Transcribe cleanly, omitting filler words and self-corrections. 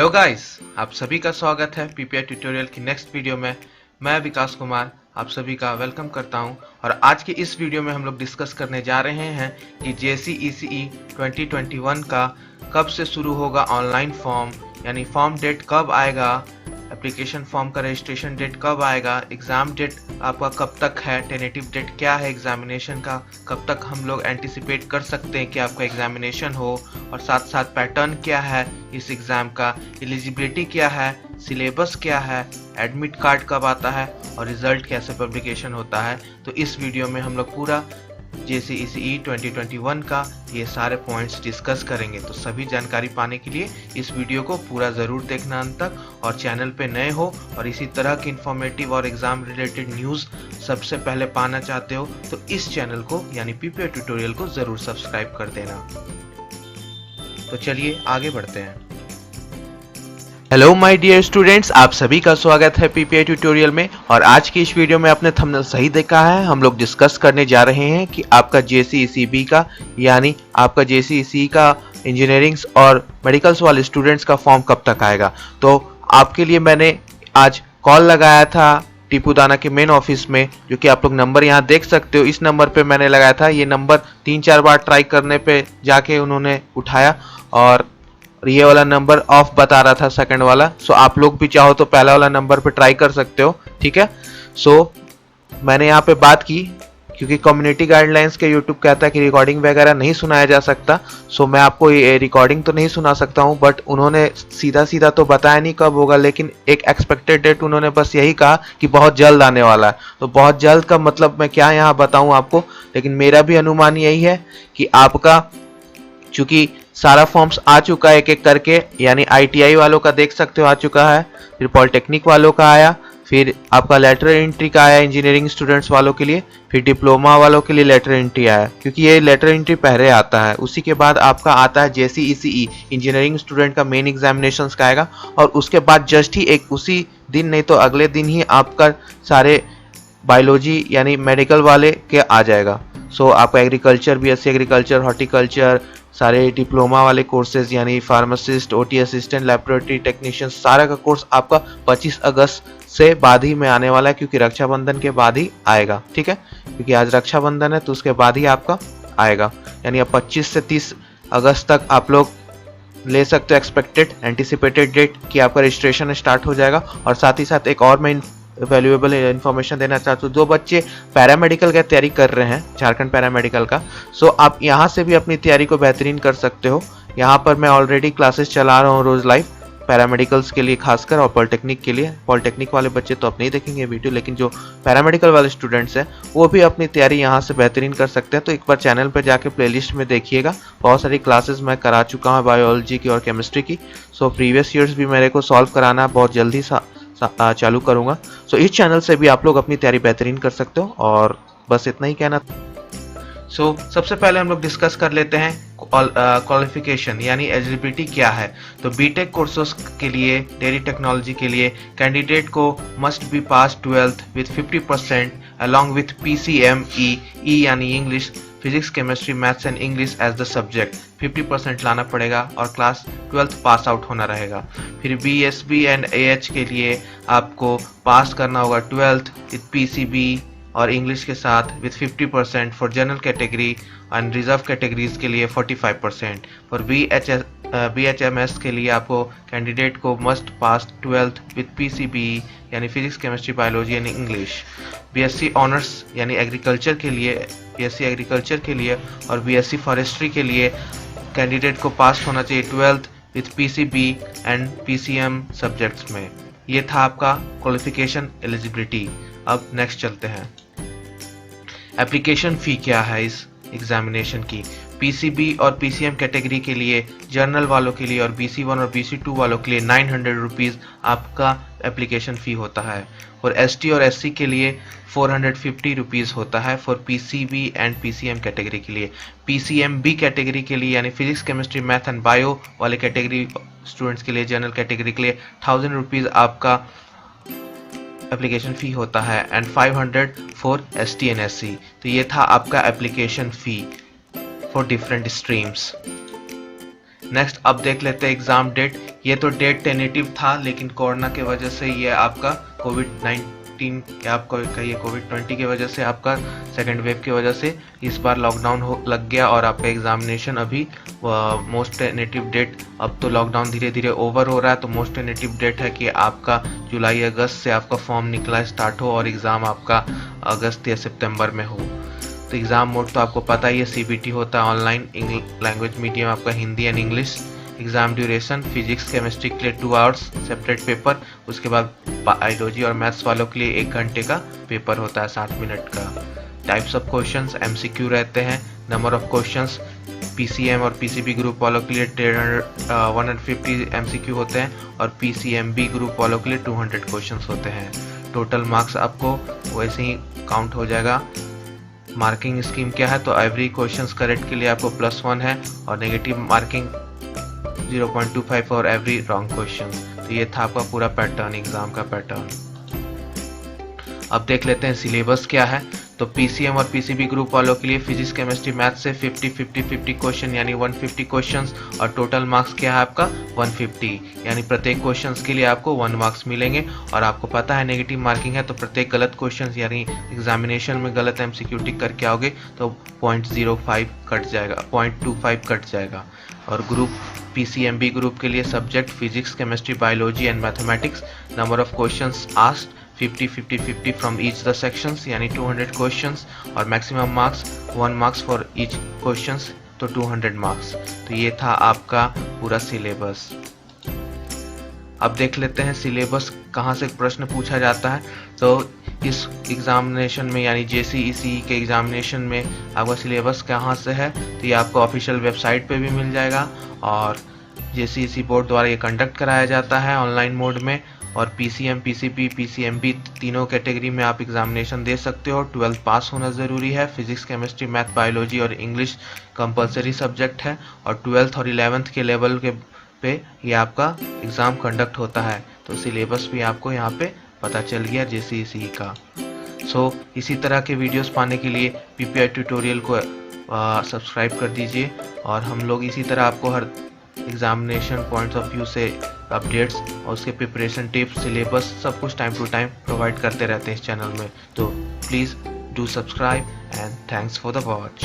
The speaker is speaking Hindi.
हेलो गाइस, आप सभी का स्वागत है पीपीआई ट्यूटोरियल की नेक्स्ट वीडियो में। मैं विकास कुमार आप सभी का वेलकम करता हूं और आज की इस वीडियो में हम लोग डिस्कस करने जा रहे हैं कि JCECE 2021 का कब से शुरू होगा ऑनलाइन फॉर्म, यानी फॉर्म डेट कब आएगा, एप्लीकेशन फॉर्म का रजिस्ट्रेशन डेट कब आएगा, एग्ज़ाम डेट आपका कब तक है, टेनेटिव डेट क्या है एग्जामिनेशन का, कब तक हम लोग एंटिसिपेट कर सकते हैं कि आपका एग्जामिनेशन हो, और साथ साथ पैटर्न क्या है इस एग्ज़ाम का, एलिजिबिलिटी क्या है, सिलेबस क्या है, एडमिट कार्ड कब आता है और रिजल्ट कैसे पब्लिकेशन होता है। तो इस वीडियो में हम लोग पूरा JCECE 2021 का ये सारे पॉइंट्स डिस्कस करेंगे। तो सभी जानकारी पाने के लिए इस वीडियो को पूरा ज़रूर देखना अंत तक, और चैनल पे नए हो और इसी तरह की इंफॉर्मेटिव और एग्जाम रिलेटेड न्यूज़ सबसे पहले पाना चाहते हो तो इस चैनल को यानी पीपीआई ट्यूटोरियल को ज़रूर सब्सक्राइब कर देना। तो चलिए आगे बढ़ते हैं। हेलो माय डियर स्टूडेंट्स, आप सभी का स्वागत है पीपीआई ट्यूटोरियल में। और आज की इस वीडियो में आपने थंबनेल सही देखा है, हम लोग डिस्कस करने जा रहे हैं कि आपका JCECE का यानी आपका JCECE का इंजीनियरिंग्स और मेडिकल्स वाले स्टूडेंट्स का फॉर्म कब तक आएगा। तो आपके लिए मैंने आज कॉल लगाया था टीपूदाना के मेन ऑफिस में, जो कि आप लोग नंबर यहाँ देख सकते हो। इस नंबर पे मैंने लगाया था, ये नंबर 3-4 बार ट्राई करने पे जाके उन्होंने उठाया और ये वाला नंबर ऑफ बता रहा था, सेकंड वाला। सो आप लोग भी चाहो तो पहला वाला नंबर पे ट्राई कर सकते हो, ठीक है। सो मैंने यहाँ पे बात की, क्योंकि कम्युनिटी गाइडलाइंस के यूट्यूब कहता है कि रिकॉर्डिंग वगैरह नहीं सुनाया जा सकता। सो मैं आपको ये रिकॉर्डिंग तो नहीं सुना सकता हूँ, बट उन्होंने सीधा सीधा तो बताया नहीं कब होगा, लेकिन एक एक्सपेक्टेड डेट उन्होंने बस यही कहा कि बहुत जल्द आने वाला है। तो बहुत जल्द का मतलब मैं क्या यहाँ बताऊँ आपको, लेकिन मेरा भी अनुमान यही है कि आपका चूंकि सारा फॉर्म्स आ चुका है एक एक करके, यानी ITI वालों का देख सकते हो आ चुका है, फिर पॉलिटेक्निक वालों का आया, फिर आपका लेटर एंट्री का आया इंजीनियरिंग स्टूडेंट्स वालों के लिए, फिर डिप्लोमा वालों के लिए लेटर एंट्री आया, क्योंकि ये लेटर एंट्री पहले आता है। उसी के बाद आपका आता है JCECE इंजीनियरिंग स्टूडेंट का मेन एग्जामिनेशंस का आएगा, और उसके बाद जस्ट ही एक उसी दिन नहीं तो अगले दिन ही आपका सारे बायोलॉजी यानी मेडिकल वाले के आ जाएगा। सो आपका एग्रीकल्चर, BSc एग्रीकल्चर, हॉर्टिकल्चर, सारे डिप्लोमा वाले कोर्सेज यानी pharmacist, OT assistant, laboratory technician, सारा का कोर्स आपका 25 अगस्त से बाद ही में आने वाला है, क्योंकि रक्षाबंधन के बाद ही आएगा, ठीक है। क्योंकि आज रक्षाबंधन है तो उसके बाद ही आपका आएगा, यानी अब 25 से 30 अगस्त तक आप लोग ले सकते हो एक्सपेक्टेड एंटिसिपेटेड डेट कि आपका रजिस्ट्रेशन स्टार्ट हो जाएगा। और साथ ही साथ एक और मैं वैल्यूएबल इन्फॉर्मेशन देना चाहता हूँ, जो बच्चे पैरामेडिकल की तैयारी कर रहे हैं, झारखंड पैरामेडिकल का, सो आप यहाँ से भी अपनी तैयारी को बेहतरीन कर सकते हो। यहाँ पर मैं ऑलरेडी क्लासेस चला रहा हूँ रोज लाइव पैरामेडिकल्स के लिए खासकर, और पॉलिटेक्निक के लिए। पॉलिटेक्निक वाले बच्चे तो अब नहीं देखेंगे वीडियो, लेकिन जो पैरामेडिकल वाले स्टूडेंट्स हैं वो भी अपनी तैयारी यहाँ से बेहतरीन कर सकते हैं। तो एक बार चैनल पर जाके प्लेलिस्ट में देखिएगा, बहुत सारी क्लासेस मैं करा चुका हूँ बायोलॉजी की और केमिस्ट्री की। सो प्रीवियस ईयर्स भी मेरे को सॉल्व कराना बहुत जल्दी चालू करूंगा। सो इस चैनल से भी आप लोग अपनी तैयारी बेहतरीन कर सकते हो, और बस इतना ही कहना। सो सबसे पहले हम लोग डिस्कस कर लेते हैं क्वालिफिकेशन यानी एलिजिबिलिटी क्या है। तो बीटेक कोर्सेज के लिए, डेयरी टेक्नोलॉजी के लिए कैंडिडेट को must be pass 12th with 50% along with PCME, E यानी English, physics, chemistry, maths and English as the subject 50% लाना पड़ेगा, और क्लास 12th पास आउट होना रहेगा। फिर BSB एंड AH के लिए आपको पास करना होगा 12th विथ PCB और इंग्लिश के साथ with 50% for general category, and reserve categories के लिए 45%। फॉर BHMS के लिए आपको कैंडिडेट को must pass 12th with PCB यानी physics, chemistry, biology and English. BSc honours यानी एग्रीकल्चर के लिए, BSc एग्रीकल्चर के लिए और BSc फॉरेस्ट्री के लिए कैंडिडेट को पास होना चाहिए 12th with PCB and PCM subjects में। ये था आपका क्वालिफिकेशन एलिजिबिलिटी। अब नेक्स्ट चलते हैं, एप्लीकेशन फ़ी क्या है इस एग्जामिनेशन की। PCB और PCM कैटेगरी के लिए, जर्नल वालों के लिए और BC1 और BC2 वालों के लिए 900 रुपीज़ आपका एप्लीकेशन फ़ी होता है। और ST और SC के लिए 450 रुपीज़ होता है for PCB and PCM category के लिए। PCMB कैटेगरी के लिए यानी physics, chemistry, math and bio वाले कैटेगरी स्टूडेंट्स के लिए, जनरल कैटेगरी के लिए 1000 रुपीज़ आपका एप्लीकेशन फ़ी होता है, and 500 for ST and SC। तो ये था आपका application fee for different streams. Next अब देख लेते हैं एग्ज़ाम डेट। ये तो डेट टेनेटिव था, लेकिन कोरोना के वजह से ये आपका कोविड-19 या आपको कहिए कोविड-20 की वजह से, आपका सेकेंड वेव की वजह से इस बार लॉकडाउन हो लग गया और आपका एग्जामिनेशन अभी मोस्ट टेनेटिव डेट, अब तो लॉकडाउन धीरे धीरे ओवर हो रहा है, तो मोस्ट टेनेटिव डेट है कि आपका जुलाई अगस्त से आपका फॉर्म निकला स्टार्ट हो और एग्ज़ाम आपका अगस्त या सितंबर में हो। तो एग्ज़ाम मोड तो आपको पता ही है, सीबीटी होता है ऑनलाइन, लैंग्वेज मीडियम आपका Hindi and English. Exam duration physics chemistry के लिए 2 आवर्स सेपरेट पेपर, उसके बाद बायोलॉजी और मैथ्स वालों के लिए 1 घंटे का पेपर होता है 60 मिनट का। टाइप्स ऑफ क्वेश्चंस एमसीक्यू रहते हैं। नंबर ऑफ क्वेश्चंस पीसीएम और पीसीबी ग्रुप वालों के लिए 150 एमसीक्यू होते हैं और पीसीएमबी ग्रुप वालों के लिए 200 क्वेश्चंस होते हैं। टोटल मार्क्स आपको वैसे ही काउंट हो जाएगा। मार्किंग स्कीम क्या है, तो एवरी क्वेश्चंस करेक्ट के लिए आपको +1 है और नेगेटिव मार्किंग 0.25 और एवरी रॉन्ग क्वेश्चन। तो ये था आपका पूरा पैटर्न, एग्जाम का पैटर्न। अब देख लेते हैं सिलेबस क्या है। तो पीसीएम और पीसीबी ग्रुप वालों के लिए फिजिक्स केमिस्ट्री मैथ से 50-50-50 क्वेश्चन यानी 150 क्वेश्चंस और टोटल मार्क्स क्या है आपका 150, यानी प्रत्येक क्वेश्चंस के लिए आपको 1 मार्क्स मिलेंगे। और आपको पता है नेगेटिव मार्किंग है, तो प्रत्येक गलत क्वेश्चंस यानी एग्जामिनेशन में गलत एमसीक्यू टिक करके आओगे तो 0.05 कट जाएगा, 0.25 कट जाएगा। और ग्रुप पीसीएमबी ग्रुप के लिए subject physics chemistry biology and mathematics, number of questions asked 50-50-50 from each the sections यानी 200 क्वेश्चंस और maximum marks 1 marks for each questions, तो 200 मार्क्स। तो ये था आपका पूरा सिलेबस। अब देख लेते हैं सिलेबस कहाँ से प्रश्न पूछा जाता है। तो इस एग्जामिनेशन में यानी जेसीईसीई के एग्जामिनेशन में आपका सिलेबस कहाँ से है, तो ये आपको ऑफिशियल वेबसाइट पे भी मिल जाएगा और जेसीईसी बोर्ड द्वारा ये कंडक्ट कराया जाता है ऑनलाइन मोड में। और पीसीएम, पीसीबी, पीसीएमबी तीनों कैटेगरी में आप एग्जामिनेशन दे सकते हो। 12th पास होना ज़रूरी है। फिजिक्स केमिस्ट्री मैथ बायोलॉजी और इंग्लिश कंपलसरी सब्जेक्ट है और 12th और 11th के लेवल के पे ये आपका एग्ज़ाम कंडक्ट होता है। तो सिलेबस भी आपको यहाँ पे पता चल गया जेसीईसी का। सो इसी तरह के वीडियोस पाने के लिए पीपीआई ट्यूटोरियल को सब्सक्राइब कर दीजिए और हम लोग इसी तरह आपको हर एग्जामिनेशन पॉइंट्स ऑफ व्यू से अपडेट्स और उसके प्रिपरेशन टिप्स, सिलेबस सब कुछ टाइम टू टाइम प्रोवाइड करते रहते हैं इस चैनल में। तो please do subscribe and thanks for the watch.